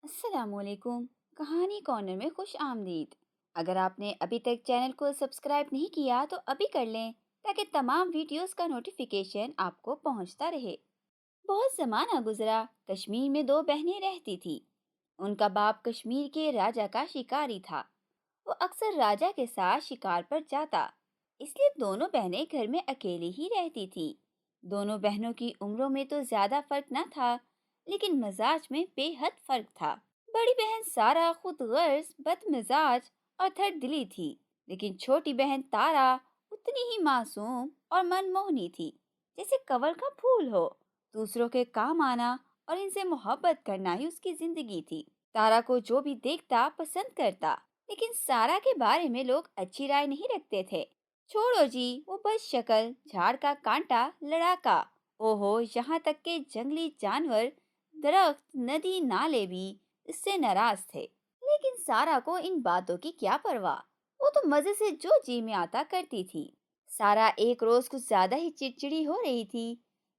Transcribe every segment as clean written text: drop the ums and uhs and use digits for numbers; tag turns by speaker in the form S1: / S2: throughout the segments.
S1: السلام علیکم۔ کہانی کارنر میں خوش آمدید۔ اگر آپ نے ابھی تک چینل کو سبسکرائب نہیں کیا تو ابھی کر لیں تاکہ تمام ویڈیوز کا نوٹیفیکیشن آپ کو پہنچتا رہے۔ بہت زمانہ گزرا، کشمیر میں دو بہنیں رہتی تھی۔ ان کا باپ کشمیر کے راجا کا شکاری تھا۔ وہ اکثر راجا کے ساتھ شکار پر جاتا، اس لیے دونوں بہنیں گھر میں اکیلی ہی رہتی تھی۔ دونوں بہنوں کی عمروں میں تو زیادہ فرق نہ تھا، لیکن مزاج میں بے حد فرق تھا۔ بڑی بہن سارا خود غرض، بد مزاج اور دھڑ دلی تھی، لیکن چھوٹی بہن تارا اتنی ہی معصوم اور من موہنی تھی، جیسے کنول کا پھول ہو۔ دوسروں کے کام آنا اور ان سے محبت کرنا ہی اس کی زندگی تھی۔ تارا کو جو بھی دیکھتا پسند کرتا، لیکن سارا کے بارے میں لوگ اچھی رائے نہیں رکھتے تھے۔ چھوڑو جی، وہ بس شکل، جھاڑ کا کانٹا، لڑاکا، او ہو، یہاں تک کہ جنگلی جانور، درخت، ندی، نالے بھی اس سے ناراض تھے۔ لیکن سارا کو ان باتوں کی کیا پرواہ، وہ تو مزے سے جو جی میں آتا کرتی تھی۔ سارا ایک روز کچھ زیادہ ہی چڑچڑی ہو رہی تھی۔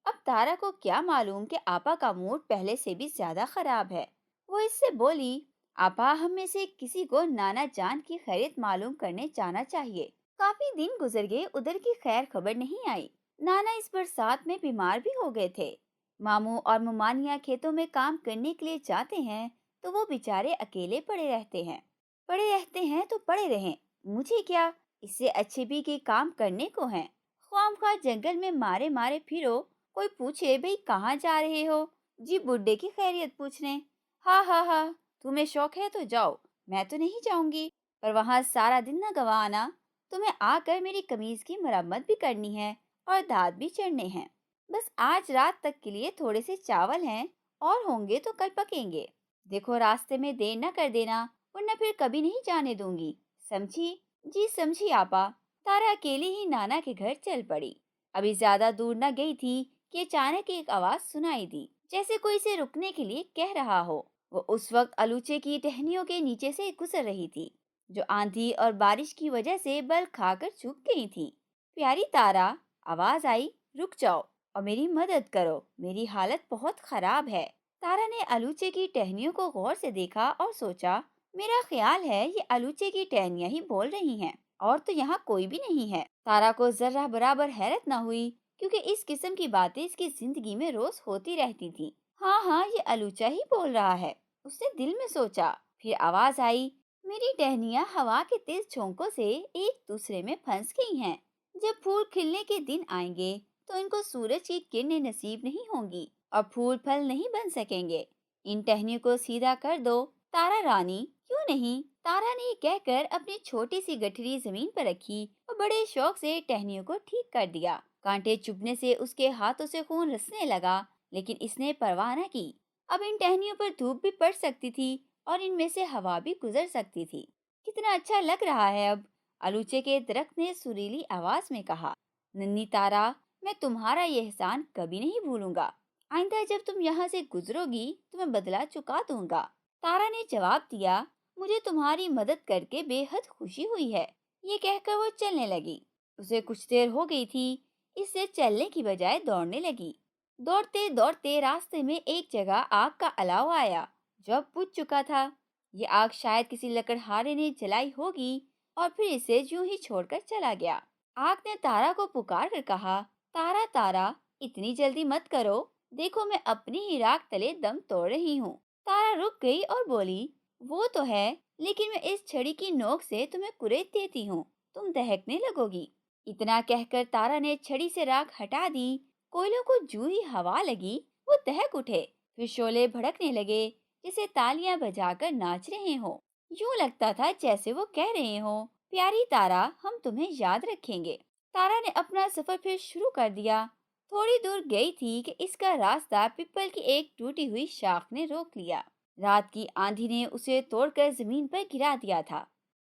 S1: اب تارا کو کیا معلوم کہ آپا کا موڈ پہلے سے بھی زیادہ خراب ہے۔ وہ اس سے بولی، آپا، ہم میں سے کسی کو نانا جان کی خیریت معلوم کرنے جانا چاہیے۔ کافی دن گزر گئے، ادھر کی خیر خبر نہیں آئی۔ نانا اس برسات میں بیمار بھی ہو گئے تھے۔ ماموں اور ممانیاں کھیتوں میں کام کرنے کے لیے جاتے ہیں تو وہ بیچارے اکیلے پڑے رہتے ہیں تو پڑے رہیں، مجھے کیا، اس سے اچھے بھی کہ کام کرنے کو ہیں۔ خواہ خواہ جنگل میں مارے مارے پھرو، کوئی پوچھے بھئی کہاں جا رہے ہو؟ جی بڈھے کی خیریت پوچھنے۔ ہاں ہاں ہاں، تمہیں شوق ہے تو جاؤ، میں تو نہیں جاؤں گی، پر وہاں سارا دن نہ گوانا، تمہیں آ کر میری قمیض کی مرمت بھی کرنی ہے اور دانت بھی چڑھنے ہیں۔ بس آج رات تک کے لیے تھوڑے سے چاول ہیں، اور ہوں گے تو کل پکیں گے۔ دیکھو راستے میں دیر نہ کر دینا، ورنہ پھر کبھی نہیں جانے دوں گی، سمجھی؟ جی سمجھی آپا۔ تارا اکیلی ہی نانا کے گھر چل پڑی۔ ابھی زیادہ دور نہ گئی تھی کہ اچانک ایک آواز سنائی دی، جیسے کوئی اسے رکنے کے لیے کہہ رہا ہو۔ وہ اس وقت الوچے کی ٹہنیوں کے نیچے سے گزر رہی تھی، جو آندھی اور بارش کی وجہ سے بل کھا کر سوکھ گئی تھی۔ پیاری تارا، آواز آئی، رک جاؤ اور میری مدد کرو، میری حالت بہت خراب ہے۔ تارا نے الوچے کی ٹہنیوں کو غور سے دیکھا اور سوچا، میرا خیال ہے یہ الوچے کی ٹہنیاں ہی بول رہی ہیں، اور تو یہاں کوئی بھی نہیں ہے۔ تارا کو ذرہ برابر حیرت نہ ہوئی، کیونکہ اس قسم کی باتیں اس کی زندگی میں روز ہوتی رہتی تھی۔ ہاں ہاں، یہ الوچا ہی بول رہا ہے، اس نے دل میں سوچا۔ پھر آواز آئی، میری ٹہنیاں ہوا کے تیز جھونکوں سے ایک دوسرے میں پھنس گئی ہیں۔ جب پھول کھلنے کے دن آئیں گے تو ان کو سورج کی کرنیں نصیب نہیں ہوں گی اور پھول پھل نہیں بن سکیں گے۔ ان ٹہنیوں کو سیدھا کر دو تارا رانی، کیوں نہیں؟ تارا نے یہ کہہ کر اپنی چھوٹی سی گٹھری زمین پر رکھی اور بڑے شوق سے ٹہنیوں کو ٹھیک کر دیا۔ کانٹے چبھنے سے اس کے ہاتھوں سے خون رسنے لگا، لیکن اس نے پرواہ نہ کی۔ اب ان ٹہنیوں پر دھوپ بھی پڑ سکتی تھی اور ان میں سے ہوا بھی گزر سکتی تھی۔ کتنا اچھا لگ رہا ہے اب، آلوچے کے درخت نے سریلی آواز میں کہا۔ ننھی تارا، میں تمہارا یہ احسان کبھی نہیں بھولوں گا۔ آئندہ جب تم یہاں سے گزرو گی تو میں بدلہ چکا دوں گا۔ تارا نے جواب دیا، مجھے تمہاری مدد کر کے بے حد خوشی ہوئی ہے۔ یہ کہہ کر وہ چلنے لگی۔ اسے کچھ دیر ہو گئی تھی، اس سے چلنے کی بجائے دوڑنے لگی۔ دوڑتے دوڑتے راستے میں ایک جگہ آگ کا الاؤ آیا جو اب بجھ چکا تھا۔ یہ آگ شاید کسی لکڑہارے نے جلائی ہوگی اور پھر اسے یوں ہی چھوڑ کر چلا گیا۔ آگ نے تارا کو پکار کر کہا، تارا تارا، اتنی جلدی مت کرو، دیکھو میں اپنی ہی راکھ تلے دم توڑ رہی ہوں۔ تارا رک گئی اور بولی، وہ تو ہے، لیکن میں اس چھڑی کی نوک سے تمہیں کریت دیتی ہوں، تم دہکنے لگو گی۔ اتنا کہہ کر تارا نے چھڑی سے راکھ ہٹا دی۔ کوئلوں کو جو ہی ہوا لگی وہ دہک اٹھے، پھر شعلے بھڑکنے لگے جیسے تالیاں بجا کر ناچ رہے ہوں۔ یوں لگتا تھا جیسے وہ کہہ رہے ہوں، پیاری تارا، ہم تمہیں یاد رکھیں گے۔ تارا نے اپنا سفر پھر شروع کر دیا۔ تھوڑی دور گئی تھی کہ اس کا راستہ پیپل کی ایک ٹوٹی ہوئی شاخ نے روک لیا۔ رات کی آندھی نے اسے توڑ کر زمین پر گرا دیا تھا۔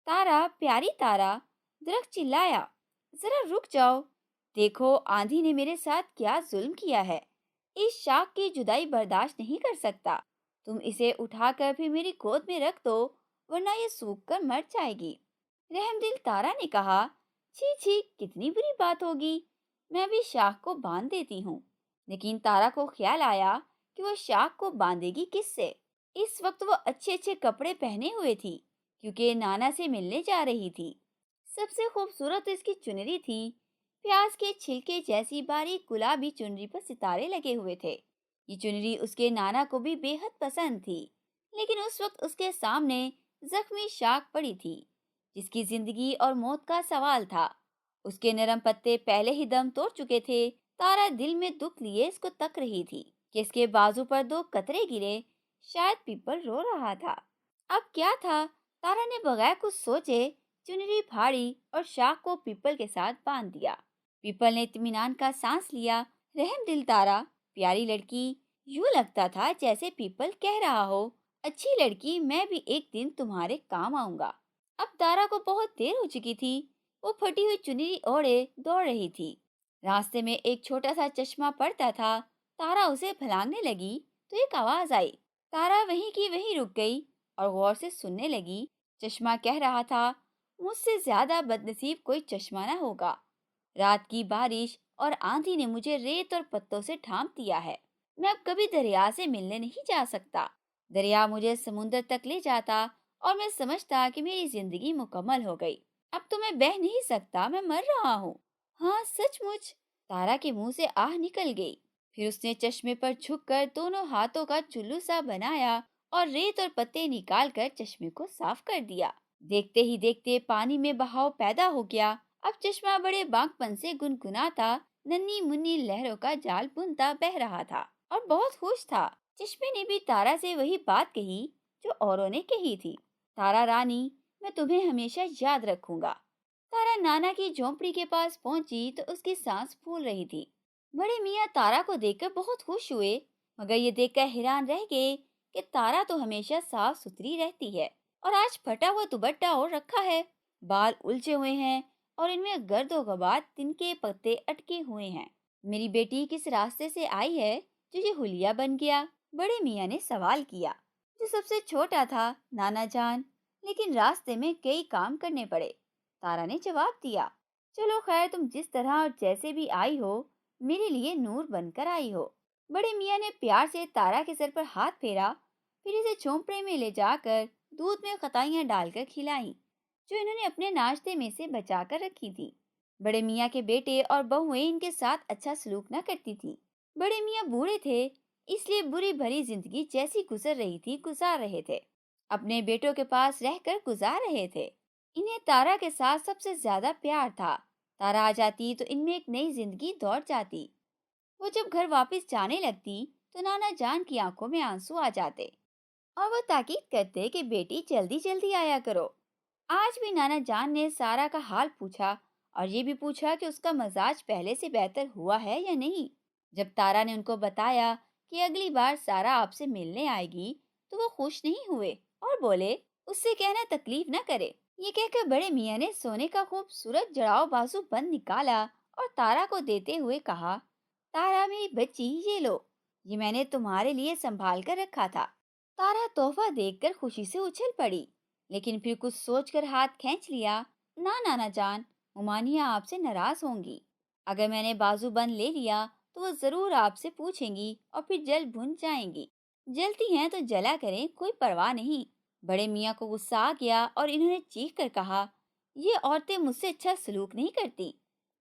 S1: تارا، پیاری تارا، درخت چلایا، ذرا رک جاؤ، دیکھو آندھی نے میرے ساتھ کیا ظلم کیا ہے، اس شاخ کی جدائی برداشت نہیں کر سکتا، تم اسے اٹھا کر پھر میری گود میں رکھ دو ورنہ یہ سوکھ کر مر جائے گی۔ رحم دل تارا نے کہا، چھی چھی، کتنی بری بات ہوگی، میں بھی شاخ کو باندھ دیتی ہوں۔ لیکن تارا کو خیال آیا کہ وہ شاخ کو باندھے گی کس سے؟ इस वक्त वो अच्छे अच्छे कपड़े पहने हुए थी क्योंकि नाना से मिलने जा रही थी। सबसे खूबसूरत तो इसकी चुनरी थी। प्याज के छिलके जैसी बारीक गुलाबी चुनरी पर सितारे लगे हुए थे। ये चुनरी उसके नाना को भी बेहद पसंद थी। लेकिन उस वक्त उसके सामने जख्मी शाख पड़ी थी, जिसकी जिंदगी और मौत का सवाल था। उसके नरम पत्ते पहले ही दम तोड़ चुके थे। तारा दिल में दुख लिए इसको तक रही थी कि इसके बाजू पर दो कतरे गिरे। शायद पीपल रो रहा था। अब क्या था? तारा ने बगैर कुछ सोचे चुनरी फाड़ी और शाख को पीपल के साथ बांध दिया। पीपल ने इत्मीनान का सांस लिया। रहम दिल तारा, प्यारी लड़की। यूं लगता था जैसे पीपल कह रहा हो, अच्छी लड़की, मैं भी एक दिन तुम्हारे काम आऊंगा। अब तारा को बहुत देर हो चुकी थी। वो फटी हुई चुनरी ओढ़े दौड़ रही थी। रास्ते में एक छोटा सा चश्मा पड़ता था। तारा उसे फलांगने लगी तो एक आवाज आई। तारा वहीं की वहीं रुक गई और गौर से सुनने लगी। चश्मा कह रहा था, मुझसे ज्यादा बदनसीब कोई चश्मा ना होगा। रात की बारिश और आंधी ने मुझे रेत और पत्तों से ढांप दिया है। मैं अब कभी दरिया से मिलने नहीं जा सकता। दरिया मुझे समुंदर तक ले जाता और मैं समझता कि मेरी जिंदगी मुकम्मल हो गई। अब तो मैं बह नहीं सकता, मैं मर रहा हूँ। हाँ, सचमुच। तारा के मुंह से आह निकल गई। फिर उसने चश्मे पर झुककर दोनों हाथों का चुल्लू सा बनाया और रेत और पत्ते निकालकर चश्मे को साफ कर दिया। देखते ही देखते पानी में बहाव पैदा हो गया। अब चश्मा बड़े बांकपन से गुनगुनाता नन्ही मुन्नी लहरों का जाल बुनता बह रहा था और बहुत खुश था। चश्मे ने भी तारा से वही बात कही जो औरों ने कही थी। तारा रानी, मैं तुम्हें हमेशा याद रखूंगा। तारा नाना की झोंपड़ी के पास पहुंची तो उसकी सांस फूल रही थी। बड़े मियाँ तारा को देखकर बहुत खुश हुए, मगर ये देखकर हैरान रह गए कि तारा तो हमेशा साफ सुथरी रहती है और आज फटा हुआ दुपट्टा ओढ़ रखा है। बाल उलझे हुए हैं और इनमें गर्दो गबार तिनके पत्ते अटके हुए हैं। मेरी बेटी किस रास्ते से आई है जो ये हुलिया बन गया? बड़े मियाँ ने सवाल किया। जो सबसे छोटा था, नाना जान, लेकिन रास्ते में कई काम करने पड़े। तारा ने जवाब दिया। चलो खैर, तुम जिस तरह और जैसे भी आई हो, मेरे लिए नूर बनकर आई हो। बड़े मियाँ ने प्यार से तारा के सर पर हाथ फेरा, फिर इसे झोंपड़े में ले जाकर दूध में खताइयाँ डालकर खिलाई, जो इन्होंने अपने नाश्ते में से बचा कर रखी थी। बड़े मियाँ के बेटे और बहुएं इनके साथ अच्छा सलूक न करती थी। बड़े मियाँ बूढ़े थे, इसलिए बुरी भरी जिंदगी जैसी गुजर रही थी गुजार रहे थे। अपने बेटों के पास रहकर गुजार रहे थे। इन्हें तारा के साथ सबसे ज्यादा प्यार था। तारा आ जाती तो इनमें एक नई जिंदगी दौड़ जाती। वो जब घर वापस जाने लगती तो नाना जान की आंखों में आंसू आ जाते और वो ताकीद करते कि बेटी जल्दी जल्दी आया करो। आज भी नाना जान ने सारा का हाल पूछा और ये भी पूछा कि उसका मजाज पहले से बेहतर हुआ है या नहीं। जब तारा ने उनको बताया कि अगली बार सारा आपसे मिलने आएगी, तो वो खुश नहीं हुए और बोले, उससे कहना तकलीफ न करे। ये कहकर बड़े मियाँ ने सोने का खूबसूरत जड़ाव बाजू बंद निकाला और तारा को देते हुए कहा, तारा मेरी बच्ची, ये लो, ये मैंने तुम्हारे लिए संभाल कर रखा था। तारा तोहफा देखकर खुशी से उछल पड़ी, लेकिन फिर कुछ सोचकर हाथ खींच लिया। ना नाना जान, मुमानिया आपसे नाराज होंगी। अगर मैंने बाजू बंद ले लिया तो वो जरूर आपसे पूछेंगी और फिर जल भुन जाएंगी। जलती हैं तो जला करें, कोई परवाह नहीं। बड़े मियाँ को गुस्सा आ गया और इन्होंने चीख कर कहा, ये औरतें मुझसे अच्छा सलूक नहीं करती,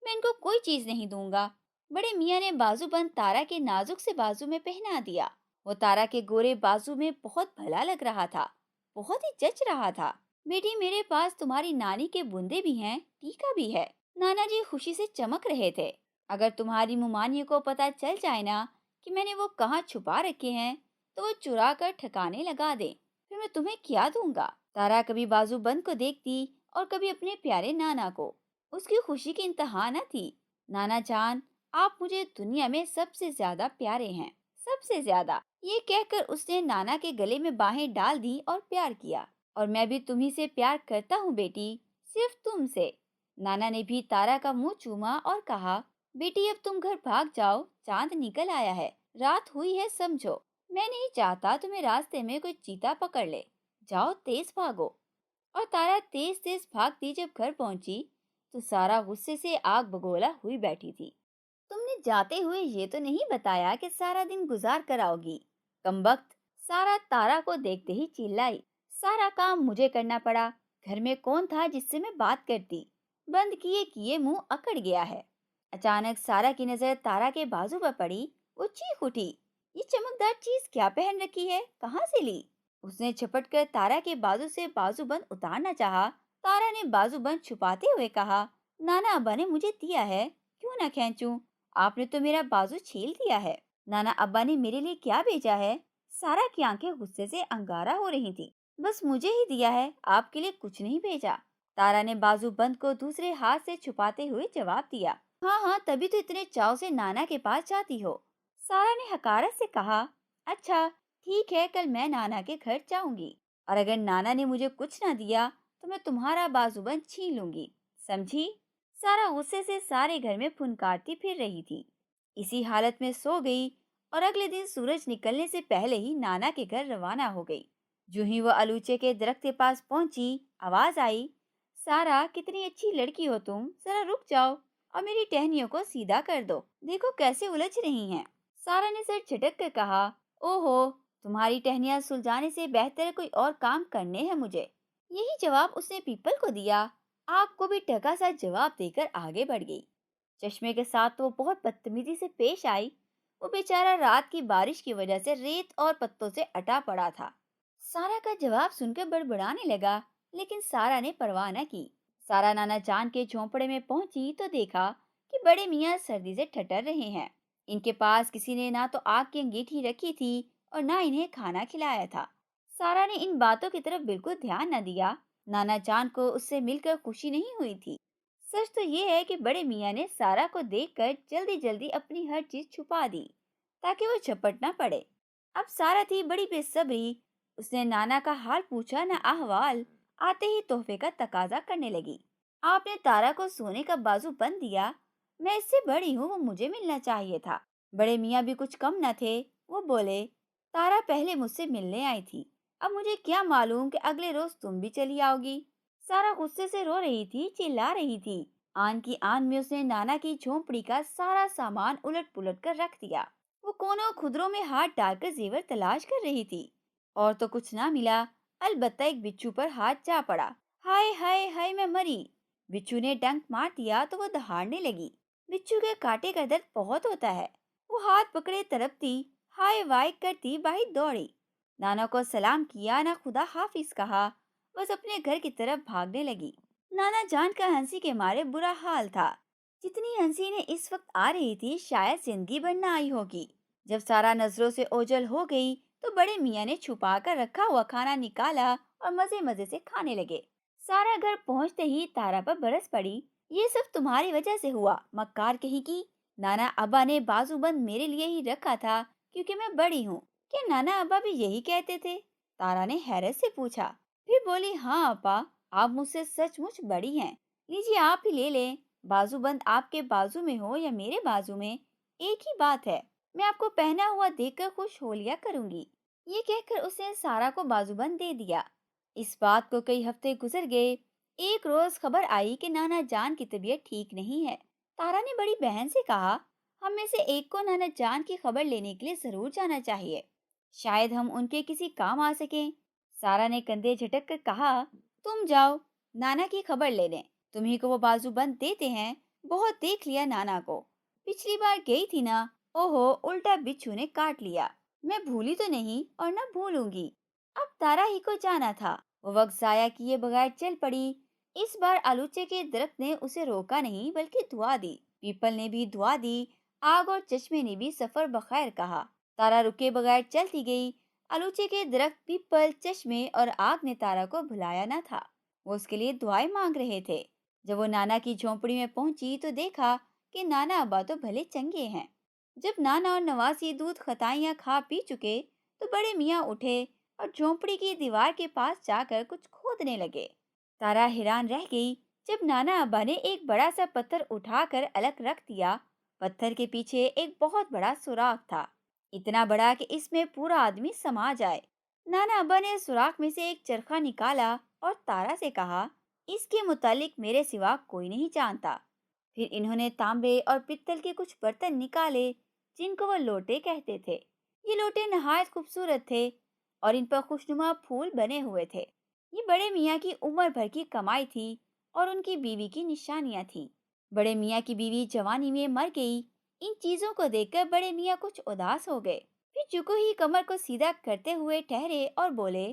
S1: मैं इनको कोई चीज नहीं दूंगा। बड़े मियाँ ने बाजूबंद तारा के नाजुक से बाजू में पहना दिया। वो तारा के गोरे बाजू में बहुत भला लग रहा था, बहुत ही जच रहा था। बेटी, मेरे पास तुम्हारी नानी के बुंदे भी हैं, टीका भी है। नाना जी खुशी से चमक रहे थे। अगर तुम्हारी मुमानियों को पता चल जाए ना कि मैंने वो कहाँ छुपा रखे हैं, तो वो चुरा कर ठिकाने लगा दे, फिर मैं तुम्हें क्या दूंगा? तारा कभी बाजू बंद को देखती और कभी अपने प्यारे नाना को। उसकी खुशी की इंतहा न थी। नाना जान, आप मुझे दुनिया में सबसे ज्यादा प्यारे हैं, सबसे ज्यादा। ये कहकर उसने नाना के गले में बाहें डाल दी और प्यार किया। और मैं भी तुम्ही से प्यार करता हूँ बेटी, सिर्फ तुमसे। नाना ने भी तारा का मुंह चूमा और कहा, बेटी अब तुम घर भाग जाओ, चांद निकल आया है, रात हुई है समझो। मैं नहीं चाहता तुम्हें रास्ते में कोई चीता पकड़ ले। जाओ, तेज भागो। और तारा तेज तेज भागती जब घर पहुंची तो सारा गुस्से से आग बगोला हुई बैठी थी। तुमने जाते हुए ये तो नहीं बताया कि सारा दिन गुजार कर आओगी। कमबख्त, सारा तारा को देखते ही चिल्लाई, सारा काम मुझे करना पड़ा। घर में कौन था जिससे मैं बात करती? बंद किए किए मुंह अकड़ गया है। अचानक सारा की नजर तारा के बाजू पर पड़ी। वो चीख उठी, ये चमकदार चीज क्या पहन रखी है, कहाँ से ली? उसने झपट कर तारा के बाजू से बाजूबंद उतारना चाहा। तारा ने बाजूबंद छुपाते हुए कहा, नाना अब्बा ने मुझे दिया है, क्यों ना खींचूं? आपने तो मेरा बाजू छील दिया है। नाना अब्बा ने मेरे लिए क्या भेजा है? सारा की आंखें गुस्से से अंगारा हो रही थी। बस मुझे ही दिया है, आपके लिए कुछ नहीं भेजा। तारा ने बाजू बंद को दूसरे हाथ से छुपाते हुए जवाब दिया। हाँ हाँ, तभी तो इतने चाव से नाना के पास जाती हो। सारा ने हकारत से कहा, अच्छा ठीक है, कल मैं नाना के घर जाऊंगी, और अगर नाना ने मुझे कुछ ना दिया तो मैं तुम्हारा बाजूबंद छीन लूंगी, समझी? सारा गुस्से से सारे घर में फुनकारती फिर रही थी। इसी हालत में सो गई और अगले दिन सूरज निकलने से पहले ही नाना के घर रवाना हो गई। जो ही वो अलूचे के दरख्त के पास पहुंची, आवाज आई, सारा कितनी अच्छी लड़की हो तुम, जरा रुक जाओ और मेरी टहनियों को सीधा कर दो, देखो कैसे उलझ रही हैं। सारा ने सिर झटक कर कहा, ओहो, तुम्हारी टहनियां सुलझाने से बेहतर कोई और काम करने हैं मुझे। यही जवाब उसने पीपल को दिया। आग को भी टका सा जवाब देकर आगे बढ़ गई। चश्मे के साथ तो वो बहुत बदतमीजी से पेश आई। वो बेचारा रात की बारिश की वजह से रेत और पत्तों से अटा पड़ा था। सारा का जवाब सुनकर बड़बड़ाने लगा, लेकिन सारा ने परवाह न की। सारा नाना जान के झोंपड़े में पहुंची तो देखा कि बड़े मियाँ सर्दी से ठठर रहे हैं। इनके पास किसी ने ना तो आग की अंगीठी रखी थी और ना इन्हें खाना खिलाया था। सारा ने इन बातों की तरफ बिल्कुल ध्यान न दिया। नाना जान को उससे मिलकर खुशी नहीं हुई थी। सच तो ये है कि बड़े मियाँ ने सारा को देखकर जल्दी जल्दी अपनी हर चीज छुपा दी ताकि वो झपट ना पड़े। अब सारा थी बड़ी बेसब्री। उसने नाना का हाल पूछा न अहवाल। आते ही तोहफे का तकाजा करने लगी। आपने तारा को सोने का बाजू बंद दिया। मैं इससे बड़ी हूँ, वो मुझे मिलना चाहिए था। बड़े मियाँ भी कुछ कम न थे। वो बोले, तारा पहले मुझसे मिलने आई थी, अब मुझे क्या मालूम कि अगले रोज तुम भी चली आओगी। सारा गुस्से से रो रही थी, चिल्ला रही थी। आन की आन में उसने नाना की झोंपड़ी का सारा सामान उलट पुलट कर रख दिया। वो कोनों खुदरों में हाथ डालकर जेवर तलाश कर रही थी, और तो कुछ ना मिला। अलबत्ता एक बिच्छू पर हाथ जा पड़ा। हाय हाय हाय, मैं मरी। बिच्छू ने डंक मार दिया तो वो दहाड़ने लगी। बिच्छू के कांटे का दर्द बहुत होता है। वो हाथ पकड़े तड़पती, हाय वाय करती बाहर दौड़ी। नाना को सलाम किया, ना खुदा हाफिज कहा, बस अपने घर की तरफ भागने लगी। नाना जान का हंसी के मारे बुरा हाल था। जितनी हंसी ने इस वक्त आ रही थी, शायद जिंदगी भर न आई होगी। जब सारा नजरों से ओझल हो गई तो बड़े मियाँ ने छुपा कर रखा हुआ खाना निकाला और मजे मजे से खाने लगे। सारा घर पहुंचते ही तारा पर बरस पड़ी। ये सब तुम्हारी वजह से हुआ, मक्कार कहीं की। नाना अब्बा ने बाजूबंद मेरे लिए ही रखा था क्योंकि मैं बड़ी हूँ। क्या नाना अब्बा भी यही कहते थे? तारा ने हैरत से पूछा। फिर बोली, हाँ अब्बा, आप मुझसे सचमुच बड़ी हैं। लीजिए आप ही ले लें। बाजूबंद आपके बाजू में हो या मेरे बाजू में, एक ही बात है। मैं आपको पहना हुआ देखकर खुश हो लिया करूंगी। ये कहकर उसने सारा को बाजूबंद दे दिया। इस बात को कई हफ्ते गुजर गए। एक रोज खबर आई कि नाना जान की तबीयत ठीक नहीं है। तारा ने बड़ी बहन से कहा, हम में से एक को नाना जान की खबर लेने के लिए जरूर जाना चाहिए, शायद हम उनके किसी काम आ सकें। सारा ने कंधे झटक कर कहा, तुम जाओ, नाना की खबर ले लें। तुम्ही को वो बाजूबंद देते हैं। बहुत देख लिया नाना को। पिछली बार गई थी ना, ओहो, उल्टा बिच्छू ने काट लिया। मैं भूली तो नहीं और न भूलूंगी। अब तारा ही को जाना था। वो वक्त जाया किए बगैर चल पड़ी। इस बार आलूचे के दरख्त ने उसे रोका नहीं बल्कि दुआ दी। पीपल ने भी दुआ दी। आग और चश्मे ने भी सफर बखैर कहा। तारा रुके बगैर चलती गई। आलूचे के दरख्त, पीपल, चश्मे और आग ने तारा को भुलाया न था। वो उसके लिए दुआएं मांग रहे थे। जब वो नाना की झोंपड़ी में पहुंची तो देखा कि नाना अब्बा तो भले चंगे हैं। जब नाना और नवासी दूध खताइयाँ खा पी चुके तो बड़े मियाँ उठे और झोंपड़ी की दीवार के पास जाकर कुछ खोदने लगे। तारा हैरान रह गई जब नाना अब्बा ने एक बड़ा सा पत्थर उठाकर अलग रख दिया। पत्थर के पीछे एक बहुत बड़ा सुराख था, इतना बड़ा कि इसमें पूरा आदमी समा जाए। नाना अब्बा ने सुराख में से एक चरखा निकाला और तारा से कहा, इसके मुतालिक मेरे सिवा कोई नहीं जानता। फिर इन्होंने तांबे और पित्तल के कुछ बर्तन निकाले जिनको वो लोटे कहते थे। ये लोटे नहायत खूबसूरत थे। और इन पर खुशनुमा फूल बने हुए थे। ये बड़े मियाँ की उम्र भर की कमाई थी और उनकी बीवी की निशानियां थी। बड़े मियाँ की बीवी जवानी में मर गई। इन चीजों को देखकर बड़े मियाँ कुछ उदास हो गए। फिर चुको ही कमर को सीधा करते हुए ठहरे और बोले,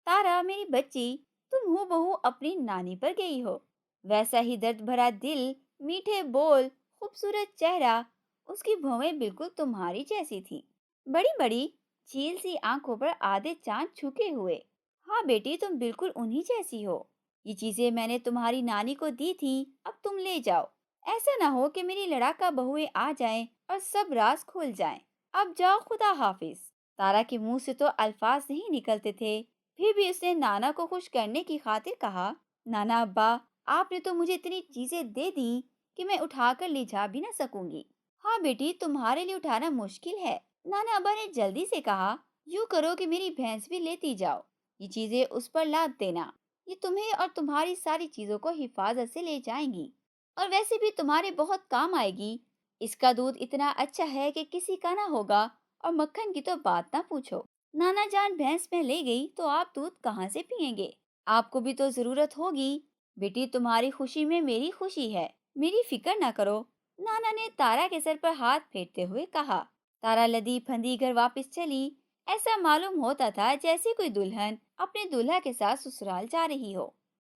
S1: तारा मेरी बच्ची, तुम हूबहू अपनी नानी पर गई हो। वैसा ही दर्द भरा दिल, मीठे बोल, खूबसूरत चेहरा, उसकी भौहें बिल्कुल तुम्हारी जैसी थी। बड़ी बड़ी झील सी आंखों पर आधे चांद छुके हुए। हाँ बेटी, तुम बिल्कुल उन्हीं जैसी हो। ये चीजें मैंने तुम्हारी नानी को दी थी, अब तुम ले जाओ। ऐसा ना हो कि मेरी लड़ाका बहुएं आ जाएं और सब राज खुल जाएं। अब जाओ, खुदा हाफिज। तारा के मुंह से तो अल्फाज नहीं निकलते थे, फिर भी उसने नाना को खुश करने की खातिर कहा, नाना अब्बा, आपने तो मुझे इतनी चीजें दे दी कि मैं उठाकर ले जा भी ना सकूंगी। हाँ बेटी, तुम्हारे लिए उठाना मुश्किल है। नाना अब्बा ने जल्दी से कहा, यूं करो कि मेरी भैंस भी लेती जाओ। ये चीजें उस पर लाद देना। ये तुम्हें और तुम्हारी सारी चीजों को हिफाजत से ले जाएंगी और वैसे भी तुम्हारे बहुत काम आएगी। इसका दूध इतना अच्छा है कि किसी का ना होगा, और मक्खन की तो बात ना पूछो। नाना जान भैंस में ले गई तो आप दूध कहाँ से पियेंगे? आपको भी तो जरूरत होगी। बेटी, तुम्हारी खुशी में मेरी खुशी है, मेरी फिक्र ना करो। नाना ने तारा के सर पर हाथ फेरते हुए कहा। तारा लदी फंदी घर वापस चली। ऐसा मालूम होता था जैसे कोई दुल्हन अपने दूल्हा के साथ ससुराल जा रही हो।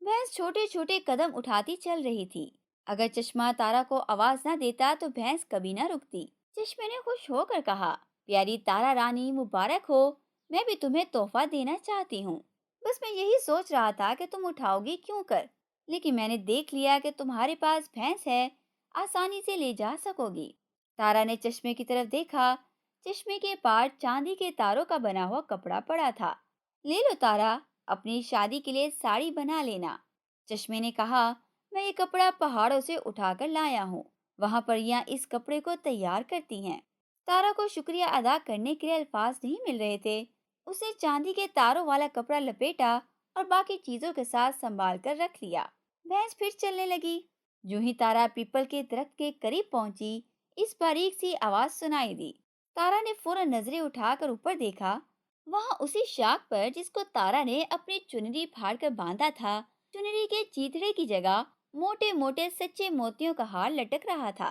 S1: भैंस छोटे छोटे कदम उठाती चल रही थी। अगर चश्मा तारा को आवाज न देता तो भैंस कभी न रुकती। चश्मे ने खुश होकर कहा, प्यारी तारा रानी, मुबारक हो। मैं भी तुम्हें तोहफा देना चाहती हूँ। बस मैं यही सोच रहा था कि तुम उठाओगी क्यों कर, लेकिन मैंने देख लिया कि तुम्हारे पास भैंस है, आसानी से ले जा सकोगी। तारा ने चश्मे की तरफ देखा। चश्मे के पार चांदी के तारों का बना हुआ कपड़ा पड़ा था। ले लो तारा, अपनी शादी के लिए साड़ी बना लेना। चश्मे ने कहा, मैं ये कपड़ा पहाड़ों से उठाकर लाया हूँ। वहां परियां इस कपड़े को तैयार करती हैं। तारा को शुक्रिया अदा करने के लिए अल्फाज नहीं मिल रहे थे। उसने चांदी के तारों वाला कपड़ा लपेटा और बाकी चीजों के साथ संभाल कर रख लिया। भैंस फिर चलने लगी। जो ही तारा पीपल के दरख्त के करीब पहुंची, इस बारीक सी आवाज सुनाई दी। तारा ने फौरन नजरें उठाकर ऊपर देखा। वहां उसी शाख पर जिसको तारा ने अपनी चुनरी फाड़ कर बांधा था, चुनरी के चीथड़े की जगह मोटे मोटे सच्चे मोतियों का हार लटक रहा था।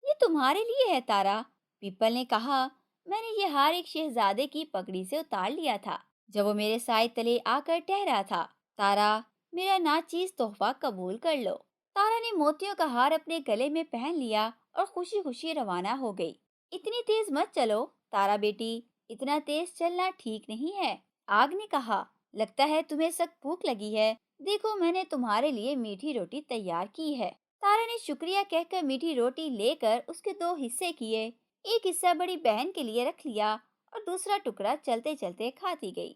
S1: ये तुम्हारे लिए है तारा, पीपल ने कहा। मैंने ये हार एक शहजादे की पगड़ी से उतार लिया था जब वो मेरे साए तले आकर ठहरा था। तारा, मेरा नाचीज तोहफा कबूल कर लो। तारा ने मोतियों का हार अपने गले में पहन लिया और खुशी खुशी रवाना हो गई। इतनी तेज मत चलो तारा बेटी, इतना तेज चलना ठीक नहीं है। आग ने कहा, लगता है तुम्हें सख्त भूख लगी है। देखो, मैंने तुम्हारे लिए मीठी रोटी तैयार की है। तारा ने शुक्रिया कहकर मीठी रोटी लेकर उसके दो हिस्से किए। एक हिस्सा बड़ी बहन के लिए रख लिया और दूसरा टुकड़ा चलते चलते खाती गई।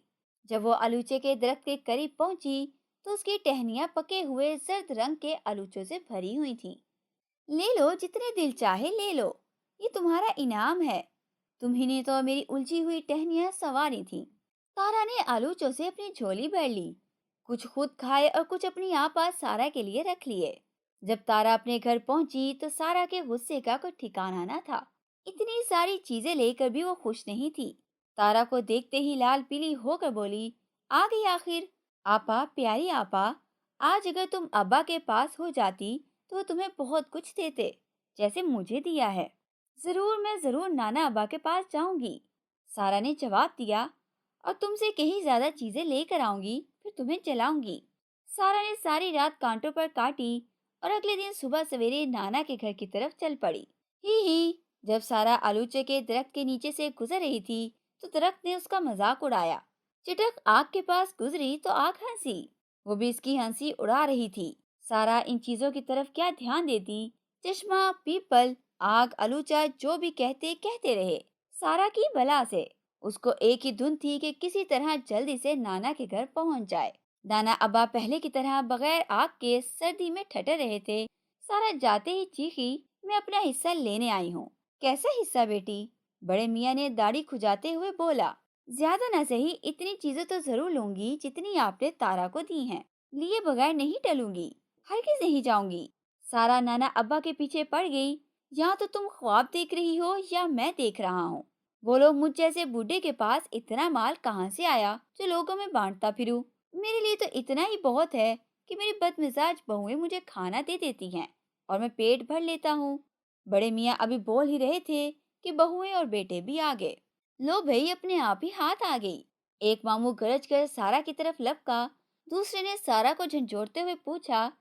S1: जब वो आलूचे के दरख्त के करीब पहुंची तो उसकी टहनियां पके हुए जर्द रंग के आलूचों से भरी हुई थीं। ले लो, जितने दिल चाहे ले लो, ये तुम्हारा इनाम है। तुम्ही ने तो मेरी उलझी हुई टहनियां संवारी थी। तारा ने आलूचों से अपनी झोली भर ली। कुछ खुद खाए और कुछ अपनी आपा सारा के लिए रख लिए। जब तारा अपने घर पहुंची तो सारा के गुस्से का कोई ठिकाना न था। इतनी सारी चीजें लेकर भी वो खुश नहीं थी। तारा को देखते ही लाल पीली होकर बोली, आ गई आखिर। आपा, प्यारी आपा, आज अगर तुम अब्बा के पास हो जाती तो वो तुम्हें बहुत कुछ देते, जैसे मुझे दिया है। जरूर, मैं जरूर नाना अब्बा के पास जाऊंगी, सारा ने जवाब दिया, और तुमसे कहीं ज्यादा चीजें लेकर आऊंगी, फिर तुम्हें जलाऊंगी। सारा ने सारी रात कांटों पर काटी और अगले दिन सुबह सवेरे नाना के घर की तरफ चल पड़ी। ही, जब सारा आलूचे के दरख्त के नीचे से गुजर रही थी तो दरख्त ने उसका मजाक उड़ाया। चिटक आग के पास गुजरी तो आग हंसी। वो भी इसकी हंसी उड़ा रही थी। सारा इन चीजों की तरफ क्या ध्यान देती। चश्मा, पीपल, आग, आलूचा जो भी कहते कहते रहे। सारा की भला से उसको एक ही धुन थी कि किसी तरह जल्दी से नाना के घर पहुंच जाए। नाना अब्बा पहले की तरह बगैर आग के सर्दी में ठठर रहे थे। सारा जाते ही चीखी, मैं अपना हिस्सा लेने आई हूँ। कैसा हिस्सा बेटी? बड़े मियाँ ने दाढ़ी खुजाते हुए बोला। ज्यादा न सही, इतनी चीजें तो जरूर लूंगी जितनी आपने तारा को दी हैं। लिए बगैर नहीं टलूंगी, हरगिज नहीं जाऊंगी। सारा नाना अब्बा के पीछे पड़ गई। या तो तुम ख्वाब देख रही हो या मैं देख रहा हूँ। वो लोग मुझ जैसे बूढ़े के पास इतना माल कहाँ से आया जो लोगों में बांटता फिरूं? मेरे लिए तो इतना ही बहुत है कि मेरी बदमिजाज बहुएं मुझे खाना दे देती हैं और मैं पेट भर लेता हूँ। बड़े मियाँ अभी बोल ही रहे थे कि बहुएं और बेटे भी आ गए। लो भाई, अपने आप ही हाथ आ गई। एक मामू गरज कर सारा की तरफ लपका। दूसरे ने सारा को झंझोड़ते हुए पूछा,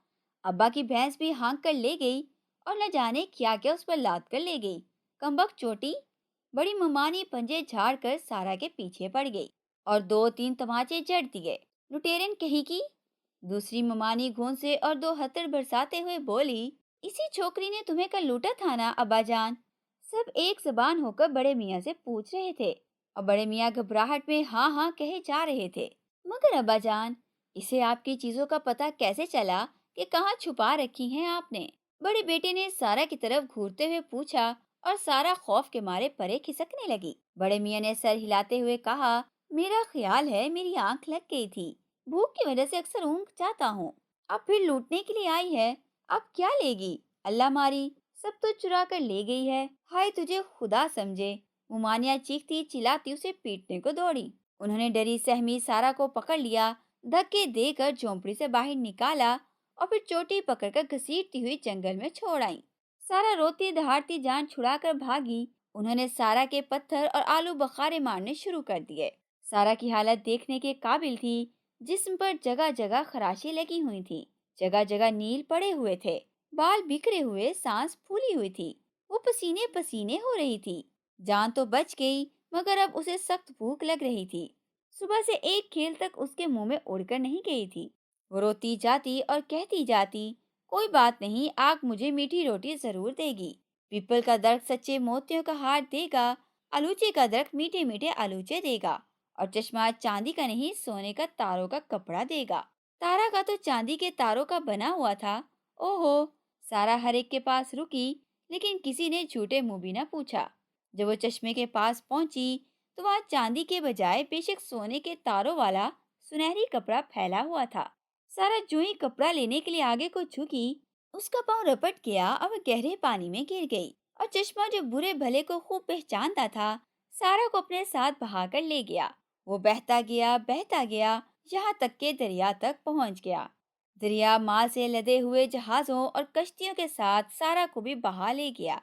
S1: अब्बा की भैंस भी हाँक कर ले गई और न जाने क्या क्या उस पर लाद कर ले गई। कमबख्त चोटी। बड़ी ममानी पंजे झाड़ कर सारा के पीछे पड़ गई और दो तीन तमाचे जड़ दिए। लुटेरन कही की। दूसरी ममानी घून से और दो हथड़ बरसाते हुए बोली, इसी छोकरी ने तुम्हें कल लूटा था ना अब्बाजान? सब एक जबान होकर बड़े मियाँ से पूछ रहे थे और बड़े मियाँ घबराहट में हाँ हाँ कहे जा रहे थे। मगर अब्बाजान, इसे आपकी चीजों का पता कैसे चला कि कहाँ छुपा रखी हैं आपने? बड़े बेटे ने सारा की तरफ घूरते हुए पूछा और सारा खौफ के मारे परे खिसकने लगी। बड़े मियाँ ने सर हिलाते हुए कहा, मेरा ख्याल है मेरी आंख लग गई थी। भूख की वजह से अक्सर ऊँघ जाता हूँ। अब फिर लूटने के लिए आई है। अब क्या लेगी? अल्लाह मारी, सब तो चुरा कर ले गई है। हाय तुझे खुदा समझे। मुमानिया चीखती चिल्लाती उसे पीटने को दौड़ी। उन्होंने डरी सहमी सारा को पकड़ लिया, धक्के देकर झोंपड़ी से बाहर निकाला और फिर चोटी पकड़कर घसीटती हुई जंगल में छोड़ आई। सारा रोती दहाड़ती जान छुड़ाकर भागी। उन्होंने सारा के पत्थर और आलू बखारे मारने शुरू कर दिए। सारा की हालत देखने के काबिल थी। जिस्म पर जगह जगह खराशें लगी हुई थी, जगह जगह नील पड़े हुए थे, बाल बिखरे हुए, सांस फूली हुई थी। वो पसीने पसीने हो रही थी। जान तो बच गई, मगर अब उसे सख्त भूख लग रही थी। सुबह से एक खेल तक उसके मुंह में उड़कर नहीं गई थी। वो रोती जाती और कहती जाती, कोई बात नहीं, आग मुझे मीठी रोटी जरूर देगी। पीपल का दरख्त सच्चे मोतियों का हार देगा, आलूचे का दरख्त मीठे मीठे आलूचे देगा और चश्मा चांदी का नहीं सोने का तारों का कपड़ा देगा। तारा का तो चांदी के तारों का बना हुआ था। ओहो। सारा हर एक के पास रुकी, लेकिन किसी ने झूठे मुंह भी न पूछा। जब वो चश्मे के पास पहुंची तो वहां चांदी के बजाय बेशक सोने के तारों वाला सुनहरी कपड़ा फैला हुआ था। सारा जूं ही कपड़ा लेने के लिए आगे को झुकी, उसका पांव रपट गया और वह गहरे पानी में गिर गई। और चश्मा जो बुरे भले को खूब पहचानता था, सारा को अपने साथ बहाकर ले गया। वो बहता गया, यहाँ तक के दरिया तक पहुंच गया। दरिया माल से लदे हुए जहाजों और कश्तियों के साथ सारा को भी बहा ले गया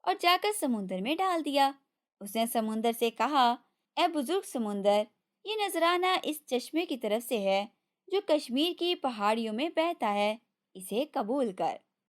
S1: और जाकर समुंदर में डाल दिया। उसने समुंदर से कहा, ए बुजुर्ग समुंदर, ये नजराना इस चश्मे की तरफ से है जो कश्मीर की पहाड़ियों में बहता है। इसे कबूल कर।